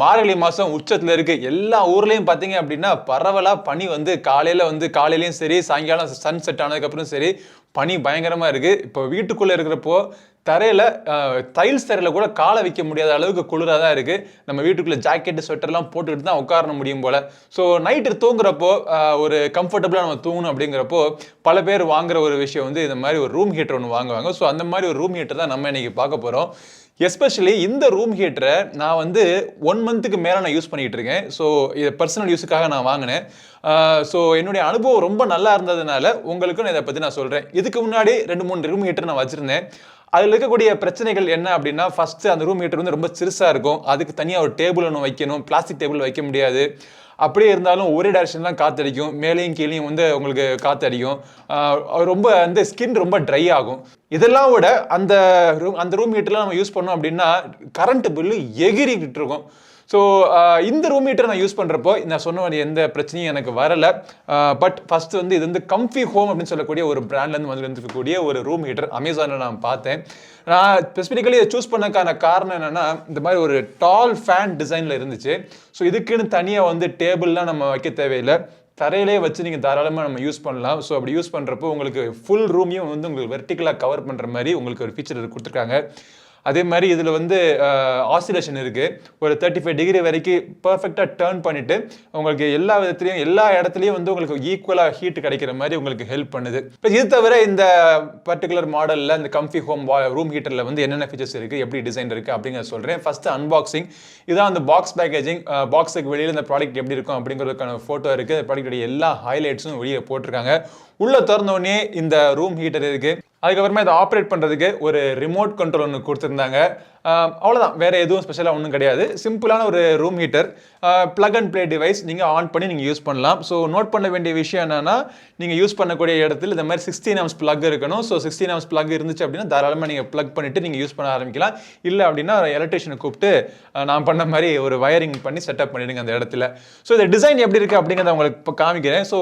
மார்கழி மாதம் உச்சத்தில் இருக்குது. எல்லா ஊர்லேயும் பார்த்தீங்க அப்படின்னா பரவலாக பனி வந்து காலையிலையும் சரி, சாயங்காலம் சன் செட் ஆனதுக்கப்புறம் சரி, பனி பயங்கரமாக இருக்குது. இப்போ வீட்டுக்குள்ளே இருக்கிறப்போ தரையில் டைல்ஸ் தரையில் கூட காலை வைக்க முடியாத அளவுக்கு குளிராக தான் இருக்குது. நம்ம வீட்டுக்குள்ளே ஜாக்கெட்டு ஸ்வெட்டர்லாம் போட்டுக்கிட்டு தான் உட்கார முடியும் போல். ஸோ நைட்டு தூங்குறப்போ ஒரு கம்ஃபர்டபுளாக நம்ம தூங்கணும் அப்படிங்கிறப்போ பல பேர் வாங்குற ஒரு விஷயம் வந்து இந்த மாதிரி ஒரு ரூம் ஹீட்டர் ஒன்று வாங்குவாங்க. ஸோ அந்த மாதிரி ஒரு ரூம் ஹீட்டர் தான் நம்ம இன்றைக்கி பார்க்க போகிறோம். எஸ்பெஷலி இந்த ரூம் ஹீட்டரை நான் வந்து 1 மந்த்துக்கு மேலே நான் யூஸ் பண்ணிகிட்டு இருக்கேன். ஸோ இது பர்சனல் யூஸுக்காக நான் வாங்கினேன். ஸோ என்னுடைய அனுபவம் ரொம்ப நல்லா இருந்ததுனால உங்களுக்கும் இதை பற்றி நான் சொல்கிறேன். இதுக்கு முன்னாடி 2-3 ரூம் ஹீட்டர் நான் வச்சுருந்தேன். அதில் இருக்கக்கூடிய பிரச்சனைகள் என்ன அப்படின்னா, ஃபஸ்ட்டு அந்த ரூம் ஹீட்டர் வந்து ரொம்ப சிறுசாக இருக்கும். அதுக்கு தனியாக ஒரு டேபிள் ஒன்று வைக்கணும். பிளாஸ்டிக் டேபிள் வைக்க முடியாது. அப்படியே இருந்தாலும் ஒரே டைரக்ஷன்லாம் காற்றடிக்கும். மேலேயும் கீழேயும் வந்து உங்களுக்கு காற்றடிக்கும். ரொம்ப வந்து ஸ்கின் ரொம்ப ட்ரை ஆகும். இதெல்லாம் விட அந்த ரூம் ஹீட்டர்லாம் நம்ம யூஸ் பண்ணோம் அப்படின்னா கரண்ட் பில்லு எகிரிக்கிட்டு இருக்கும். ஸோ இந்த ரூம் ஹீட்டர் நான் யூஸ் பண்ணுறப்போ நான் சொன்ன எந்த பிரச்சனையும் எனக்கு வரலை. பட் ஃபஸ்ட்டு வந்து இது வந்து கம்ஃபி ஹோம் அப்படின்னு சொல்லக்கூடிய ஒரு பிராண்ட்லேருந்து வந்துருக்கக்கூடிய ஒரு ரூம் ஹீட்டர் அமேசானில் நான் பார்த்தேன். நான் ஸ்பெசிஃபிக்கலி இதை சூஸ் பண்ணக்கான காரணம் என்னென்னா, இந்த மாதிரி ஒரு டால் ஃபேன் டிசைனில் இருந்துச்சு. ஸோ இதுக்குன்னு தனியாக வந்து டேபிள்லாம் நம்ம வைக்க தேவையில்லை. தரையிலே வச்சு நீங்கள் தாராளமாக நம்ம யூஸ் பண்ணலாம். ஸோ அப்படி யூஸ் பண்ணுறப்போ உங்களுக்கு ஃபுல் ரூமையும் வந்து உங்களுக்கு வெர்டிக்கலாக கவர் பண்ணுற மாதிரி உங்களுக்கு ஒரு ஃபீச்சர் கொடுத்துருக்காங்க. அதே மாதிரி இதில் வந்து ஆசிலேஷன் இருக்குது. ஒரு 35 டிகிரி வரைக்கும் பர்ஃபெக்டாக டேர்ன் பண்ணிவிட்டு உங்களுக்கு எல்லா விதத்துலையும் எல்லா இடத்துலையும் வந்து உங்களுக்கு ஈக்குவலாக ஹீட் கிடைக்கிற மாதிரி உங்களுக்கு ஹெல்ப் பண்ணுது. இப்போ இது தவிர இந்த பர்டிகுலர் மாடலில் இந்த கம்ஃபி ஹோம் ரூம் ஹீட்டரில் வந்து என்னென்ன ஃபீச்சர்ஸ் இருக்குது, எப்படி டிசைன் இருக்குது அப்படிங்கிறத சொல்கிறேன். First unboxing. இதான் அந்த பாக்ஸ் பேக்கேஜிங். பாக்ஸுக்கு வெளியில் இந்த ப்ராடக்ட் எப்படி இருக்கும் அப்படிங்கிறதுக்கான ஃபோட்டோ இருக்குது. இந்த ப்ராடக்டோடைய எல்லா ஹைலைட்ஸும் வெளியே போட்டிருக்காங்க. உள்ளே திறந்தோடனே இந்த ரூம் ஹீட்டர் இருக்குது. அதுக்கப்புறமா இதை ஆப்ரேட் பண்ணுறதுக்கு ஒரு ரிமோட் கண்ட்ரோல் ஒன்று கொடுத்துருந்தாங்க. அவ்வளோதான், வேறு எதுவும் ஸ்பெஷலாக ஒன்றும் கிடையாது. சிம்பிளான ஒரு room heater, plug and play device. நீங்கள் ஆன் பண்ணி நீங்கள் யூஸ் பண்ணலாம். ஸோ நோட் பண்ண வேண்டிய விஷயம் என்னென்னா, நீங்கள் யூஸ் பண்ணக்கூடிய இடத்துல இந்த மாதிரி 16 amps ப்ளக் இருக்கணும். ஸோ 16 amps ப்ளக் இருந்துச்சு அப்படின்னா தாராளமாக நீங்கள் ப்ளக் பண்ணிவிட்டு நீங்கள் யூஸ் பண்ண ஆரம்பிக்கலாம். இல்லை அப்படின்னா எலக்ட்ரிஷியனை கூப்பிட்டு நான் பண்ண மாதிரி ஒரு வயரிங் பண்ணி செட்டப் பண்ணிவிடுங்க அந்த இடத்துல. ஸோ இந்த டிசைன் எப்படி இருக்குது அப்படிங்கிறத உங்களுக்கு இப்போ காமிக்கிறேன். So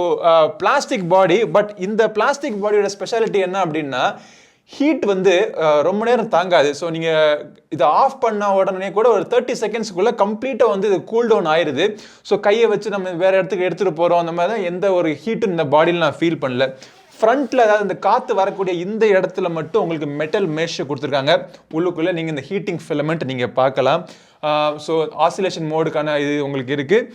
plastic body. பட் இந்த பிளாஸ்டிக் பாடியோட ஸ்பெஷாலிட்டி என்ன அப்படின்னா, ஹீட் வந்து ரொம்ப நேரம் தாங்காது. ஸோ நீங்கள் இதை ஆஃப் பண்ண உடனே கூட ஒரு 30 செகண்ட்ஸ்க்குள்ளே கம்ப்ளீட்டாக வந்து இது கூல் டவுன் ஆயிடுது. ஸோ கையை வச்சு நம்ம வேறு இடத்துக்கு எடுத்துகிட்டு போகிறோம், அந்த மாதிரி தான் எந்த ஒரு ஹீட்டும் இந்த பாடியில் நான் ஃபீல் பண்ணல. ஃப்ரண்ட்டில் அதாவது இந்த காற்று வரக்கூடிய இந்த இடத்துல மட்டும் உங்களுக்கு மெட்டல் மேஷ் கொடுத்துருக்காங்க. உள்ளுக்குள்ளே நீங்கள் இந்த ஹீட்டிங் ஃபிலமெண்ட் நீங்கள் பார்க்கலாம். ஸோ ஆசிலேஷன் மோடுக்கான இது உங்களுக்கு இருக்குது.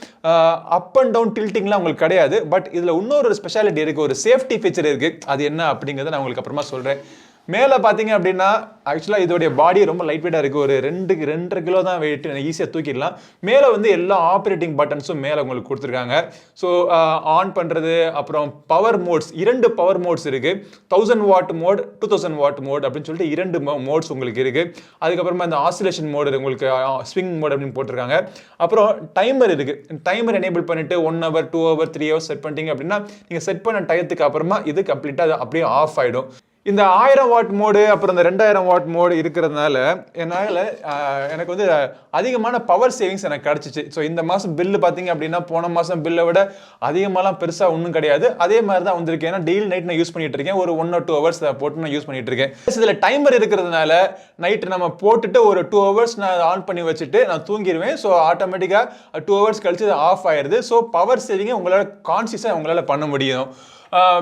அப் அண்ட் டவுன் டில்ட்டிங்லாம் உங்களுக்கு கிடையாது. பட் இதில் இன்னொரு ஸ்பெஷாலிட்டி இருக்குது, ஒரு சேஃப்டி ஃபீச்சர் இருக்குது. அது என்ன அப்படிங்கிறத நான் உங்களுக்கு அப்புறமா சொல்கிறேன். மேலே பார்த்தீங்க அப்படின்னா ஆக்சுவலாக இதோடைய பாடி ரொம்ப லைட் வெயிட்டாக இருக்குது. ஒரு 2-2.5 கிலோ தான் வெயிட், ஈஸியாக தூக்கிடலாம். மேலே வந்து எல்லா ஆப்ரேட்டிங் பட்டன்ஸும் மேலே உங்களுக்கு கொடுத்துருக்காங்க. ஸோ ஆன் பண்ணுறது, அப்புறம் பவர் மோட்ஸ், 2 பவர் மோட்ஸ் இருக்குது. 1000 வாட் மோட், 2000 வாட் மோட் அப்படின்னு சொல்லிட்டு 2 மோட்ஸ் உங்களுக்கு இருக்குது. அதுக்கப்புறமா இந்த ஆசிலேஷன் மோடு உங்களுக்கு ஸ்விங் மோட் அப்படின்னு போட்டிருக்காங்க. அப்புறம் டைமர் இருக்குது. டைமர் எனேபிள் பண்ணிவிட்டு 1 hour 2 hour 3 hours செட் பண்ணிட்டீங்க அப்படின்னா நீங்கள் செட் பண்ண டயத்துக்கு அப்புறமா இது கம்ப்ளீட்டாக அப்படியே ஆஃப் ஆகிடும். இந்த 1000 வாட் மோடு அப்புறம் இந்த 2000 வாட் மோடு இருக்கிறதுனால எனக்கு வந்து அதிகமான பவர் சேவிங்ஸ் எனக்கு கிடச்சிச்சு. ஸோ இந்த மாதம் பில்லு பார்த்தீங்க அப்படின்னா போன மாதம் பில்லை விட அதிகமாகலாம் பெருசாக ஒன்றும் கிடையாது. அதே மாதிரி தான் வந்திருக்கேன். ஏன்னா டெய்லி நைட் நான் யூஸ் பண்ணிட்டு இருக்கேன். ஒரு 1 or 2 hours போட்டு நான் யூஸ் பண்ணிட்டு இருக்கேன். இதில் டைமர் இருக்கிறதுனால நைட்டு நம்ம போட்டுட்டு ஒரு 2 hours நான் ஆன் பண்ணி வச்சுட்டு நான் தூங்கிடுவேன். ஸோ ஆட்டோமேட்டிக்காக 2 hours கழிச்சு அது ஆஃப் ஆயிடுது. ஸோ பவர் சேவிங்கை உங்களால் கான்சியஸாக உங்களால் பண்ண முடியும்.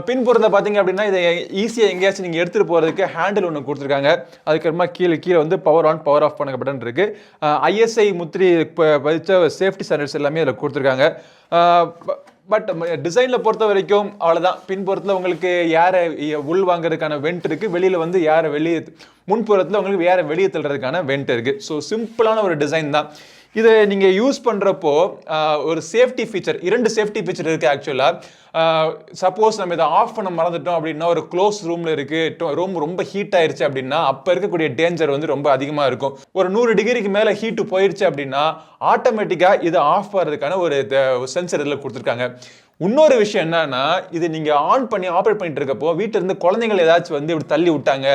பின்புறத்தை பார்த்தீங்க அப்படின்னா இதை ஈஸியாக எங்கேயாச்சும் நீங்கள் எடுத்துகிட்டு போகிறதுக்கு ஹேண்டில் ஒன்று கொடுத்துருக்காங்க. அதுக்கப்புறமா கீழே வந்து பவர் ஆன் பவர் ஆஃப் பண்ண பட்டன் இருக்குது. ISI முத்திரை பதிச்ச சேஃப்டி ஸ்டாண்டர்ட்ஸ் எல்லாமே அதில் கொடுத்துருக்காங்க. பட் டிசைனில் பொறுத்த வரைக்கும் அவ்வளோதான். பின்புறத்தில் உங்களுக்கு ஏரை உள் வாங்குறதுக்கான வெண்ட் இருக்குது. வெளியில் வந்து ஏரை வெளியே, முன்புறத்தில் உங்களுக்கு ஏரை வெளியே தள்ளுறதுக்கான வெண்ட் இருக்குது. ஸோ சிம்பிளான ஒரு டிசைன் தான். இதை நீங்கள் யூஸ் பண்ணுறப்போ ஒரு சேஃப்டி ஃபீச்சர், 2 சேஃப்டி ஃபீச்சர் இருக்குது ஆக்சுவலாக. சப்போஸ் நம்ம இதை ஆஃப் பண்ண மறந்துட்டோம் அப்படின்னா, ஒரு க்ளோஸ் ரூமில் இருக்குது, ரூம் ரொம்ப ஹீட் ஆயிடுச்சு அப்படின்னா அப்போ இருக்கக்கூடிய டேஞ்சர் வந்து ரொம்ப அதிகமாக இருக்கும். ஒரு 100 டிகிரிக்கு மேலே ஹீட்டு போயிடுச்சு அப்படின்னா ஆட்டோமேட்டிக்காக இது ஆஃப் ஆகிறதுக்கான ஒரு சென்சர் இதில் கொடுத்துருக்காங்க. இன்னொரு விஷயம் என்னன்னா, இது நீங்க ஆன் பண்ணி ஆப்ரேட் பண்ணிட்டு இருக்கப்போ வீட்டுல இருந்து குழந்தைகள் ஏதாச்சும் வந்து இப்படி தள்ளி விட்டாங்க,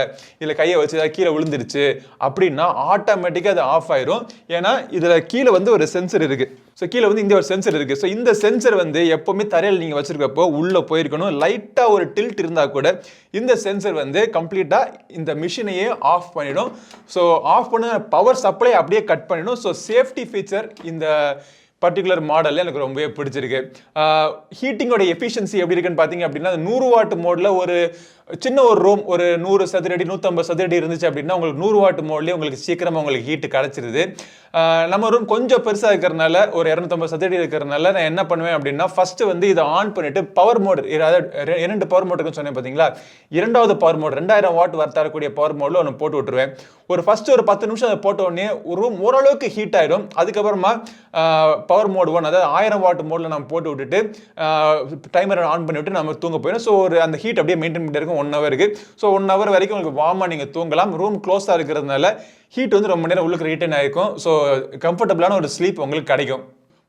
இல்ல கையை வச்சு ஏதாவது கீழே விழுந்துருச்சு அப்படின்னா ஆட்டோமேட்டிக்கா அது ஆஃப் ஆயிரும். ஏன்னா இதுல கீழே வந்து ஒரு சென்சர் இருக்கு. ஸோ கீழே வந்து இந்த ஒரு சென்சர் இருக்கு. ஸோ இந்த சென்சர் வந்து எப்பவுமே தரையில் நீங்க வச்சிருக்கப்போ உள்ள போயிருக்கணும். லைட்டா ஒரு டில்ட் இருந்தா கூட இந்த சென்சர் வந்து கம்ப்ளீட்டா இந்த மிஷினையே ஆஃப் பண்ணிடும். ஸோ ஆஃப் பண்ண பவர் சப்ளை அப்படியே கட் பண்ணிடும். ஸோ சேஃப்டி ஃபீச்சர் இந்த பர்டிகுலர் மாடல் எனக்கு ரொம்பவே பிடிச்சிருக்கு. ஹீட்டிங்கோட எஃபிஷியன்சி எப்படி இருக்குன்னு பார்த்தீங்க அப்படின்னா 100 வாட் மோட்ல ஒரு சின்ன ஒரு ரூம் ஒரு 100 சதுரடி 150 சதுரடி இருந்துச்சு அப்படின்னா உங்களுக்கு 100 வாட் மோட்லேயே உங்களுக்கு சீக்கிரமாக உங்களுக்கு ஹீட்டு கிடச்சிருது. நம்ம ரூம் கொஞ்சம் பெருசாக இருக்கிறனால ஒரு 250 சதுரடி இருக்கிறனால நான் என்ன பண்ணுவேன் அப்படின்னா ஃபர்ஸ்ட் வந்து இதை ஆன் பண்ணிட்டு பவர் மோட், அதாவது 2 பவர் மோட் இருக்குன்னு சொன்னேன் பார்த்தீங்களா, 2வது பவர் மோட் 2000 வாட் தரக்கூடிய பவர் மோட்ல ஒன்று போட்டு விட்டுருவேன். ஃபர்ஸ்ட் ஒரு 10 நிமிஷம் அதை போட்ட உடனே ரூம் ஓரளவுக்கு ஹீட் ஆயிடும். அதுக்கப்புறமா பவர் மோட் 1 அதாவது 1000 வாட் மோட்ல நம்ம போட்டு விட்டுட்டு டைமரை ஆன் பண்ணி விட்டு நம்ம தூங்க போயிடும். ஸோ ஒரு அந்த ஹீட் அப்படியே மெயின்டைன் பண்ணிட்டு இருக்கும் 1 ஹவருக்கு. ஸோ 1 ஹவர் வரைக்கும் உங்களுக்கு வார்மா நீங்க தூங்கலாம். ரூம் க்ளோஸா இருக்கிறதுனால ஹீட் வந்து ரொம்ப நேரம் உள்ளுக்கு ரிட்டைன் ஆயிருக்கும். ஸோ கம்ஃபர்டபுளான ஒரு ஸ்லீப் உங்களுக்கு கிடைக்கும்.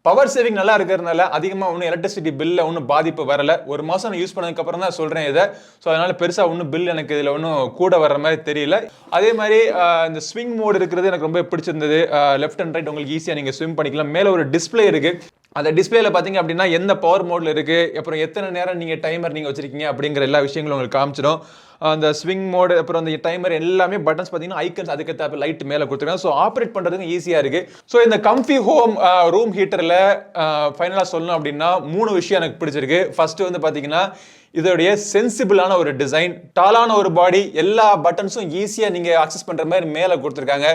பவர் சேவிங் நல்லா இருக்கிறதுனால அதிகமாக ஒன்றும் எலக்ட்ரிசிட்டி பில்ல ஒன்றும் பாதிப்பு வரல. ஒரு மாதம் நான் யூஸ் பண்ணதுக்கு அப்புறம் தான் சொல்கிறேன் இதை. ஸோ அதனால பெருசாக ஒன்றும் பில் எனக்கு இதில் ஒன்றும் கூட வர்ற மாதிரி தெரியல. அதே மாதிரி இந்த ஸ்விங் மோட் இருக்கிறது எனக்கு ரொம்ப பிடிச்சிருந்தது. லெஃப்ட் அண்ட் ரைட் உங்களுக்கு ஈஸியாக நீங்கள் ஸ்விம் பண்ணிக்கலாம். மேலே ஒரு டிஸ்பிளே இருக்கு. அந்த டிஸ்பிளேல பார்த்தீங்க அப்படின்னா எந்த பவர் மோட்ல இருக்கு, அப்புறம் எத்தனை நேரம் நீங்கள் டைமர் நீங்கள் வச்சிருக்கீங்க அப்படிங்கிற எல்லா விஷயங்களும் உங்களுக்கு காமிச்சிடும். அந்த ஸ்விங் மோடு அப்புறம் அந்த டைமர் எல்லாமே பட்டன்ஸ் பார்த்தீங்கன்னா ஐக்கன்ஸ் அதுக்கு லைட் மேலே கொடுத்துருக்காங்க. ஸோ ஆப்ரேட் பண்ணுறதுக்கு ஈஸியாக இருக்கு. ஸோ இந்த கம்ஃபி ஹோம் ரூம் ஹீட்டரில் ஃபைனலாக சொல்லணும் அப்படின்னா 3 விஷயம் எனக்கு பிடிச்சிருக்கு. ஃபர்ஸ்ட் வந்து பார்த்தீங்கன்னா இதோடைய சென்சிபிளான ஒரு டிசைன், டாலான ஒரு பாடி, எல்லா பட்டன்ஸும் ஈஸியாக நீங்கள் அக்சஸ் பண்ணுற மாதிரி மேலே கொடுத்துருக்காங்க.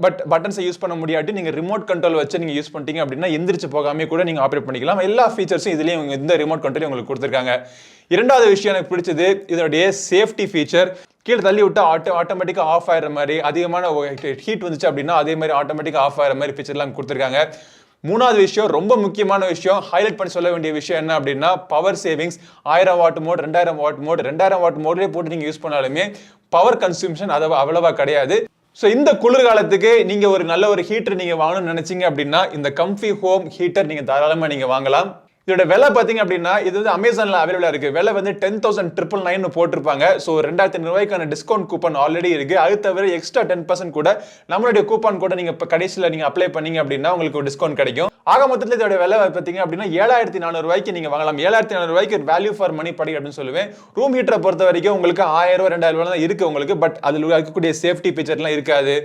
பட் பட்டன்ஸை யூஸ் பண்ண முடியாட்டி நீங்கள் ரிமோட் கண்ட்ரோல் வச்சு நீங்கள் யூஸ் பண்ணிட்டீங்க அப்படின்னா எந்திரிச்சு போகாமே கூட நீங்கள் ஆப்ரேட் பண்ணிக்கலாம். எல்லா ஃபீச்சர்ஸும் இதுலேயும் இந்த ரிமோட் கண்ட்ரோலையும் உங்களுக்கு கொடுத்துருக்காங்க. 2வது விஷயம் எனக்கு பிடிச்சது இதோடைய சேஃப்டி ஃபீச்சர். கீழே தள்ளி விட்டு ஆட்டோமேட்டிக்காக ஆஃப் ஆகிற மாதிரி, அதிகமான ஹீட் வந்துச்சு அப்படின்னா அதே மாதிரி ஆட்டோமேட்டிக்காக ஆஃப் ஆகிற மாதிரி ஃபீச்சர்லாம் கொடுத்துருக்காங்க. 3வது விஷயம் ரொம்ப முக்கியமான விஷயம், ஹைலைட் பண்ணி சொல்ல வேண்டிய விஷயம் என்ன அப்படின்னா power savings. 1000 watt mode 2000 watt mode 2000 watt மோட்லேயே போட்டு நீங்கள் யூஸ் பண்ணாலுமே பவர் கன்சூம்ஷன் அவ்வளவா கிடையாது. ஸோ இந்த குளிர்காலத்துக்கு நீங்கள் ஒரு நல்ல ஒரு ஹீட்டர் நீங்கள் வாங்கணும்னு நினைச்சீங்க அப்படின்னா இந்த கம்ஃபி ஹோம் ஹீட்டர் நீங்கள் தாராளமாக நீங்கள் வாங்கலாம். இதோட விலை பார்த்தீங்க அப்படின்னா இது வந்து அமேசானில் அவைலபிளாக இருக்கு. விலை வந்து 10,999 போட்டிருப்பாங்க. ஸோ 2500 ரூபாய்க்கான டிஸ்கவுண்ட் கூப்பன் ஆல்ரெடி இருக்கு. அது தவிர எக்ஸ்ட்ரா 10% கூட நம்மளுடைய கூப்பன் கூட நீங்கள் இப்போ கடைசியில் நீங்கள் அப்ளை பண்ணீங்க அப்படின்னா உங்களுக்கு ஒரு டிஸ்கவுண்ட் கிடைக்கும். ஆக மொத்தத்தில் இதோட விலை பார்த்தீங்க அப்படின்னா 7400 ரூபாய்க்கு நீங்கள் வாங்கலாம். 7400 ரூபாய்க்கு வேல்யூ ஃபார் மணி படி அப்படின்னு சொல்லுவேன். ரூம் ஹீட்டரை பொறுத்த வரைக்கும் உங்களுக்கு 1000 ரூபாய் 2000 ரூபாய் தான் இருக்கு உங்களுக்கு. பட் அதில் இருக்கக்கூடிய சேஃப்டி ஃபீச்சர்லாம் இருக்காது.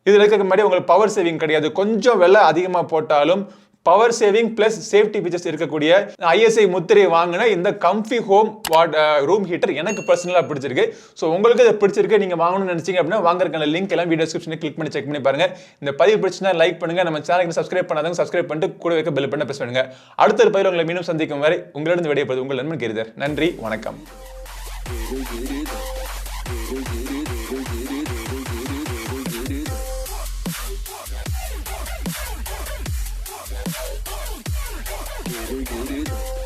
இதில் இருக்க மாதிரி உங்களுக்கு பவர் சேவிங் கிடையாது. கொஞ்சம் விலை அதிகமாக போட்டாலும் power saving plus safety features இருக்கக்கூடிய ISI முத்திரை வாங்கின இந்த கம்ஃபி ஹோம் ரூம் ஹீட்டர் எனக்கு பர்சனலாக பிடிச்சிருக்கு. ஸோ உங்களுக்கு இது பிடிச்சிருக்கு, நீங்கள் வாங்கணும்னு நினைச்சீங்க அப்படின்னா வாங்குறதுக்கான லிங்க் எல்லாம் வீடியோ டிஸ்கிரிப்ஷனில் கிளிக் பண்ணி செக் பண்ணி பாருங்க. இந்த பதிவு பிடிச்சினா லைக் பண்ணுங்க. நம்ம சேனலுக்கு சப்ஸ்கிரைப் பண்ணாதவங்க சப்ஸ்கிரைப் பண்ணிட்டு கூட வைக்க பெல் பண்ண பிரஸ் பண்ணுங்க. அடுத்த ஒரு பதிவில் உங்களை மீண்டும் சந்திக்கும் வரை உங்களிடம் விடைபெறுவது உங்கள் நண்பன் கிரிதர். நன்றி, வணக்கம். Get it.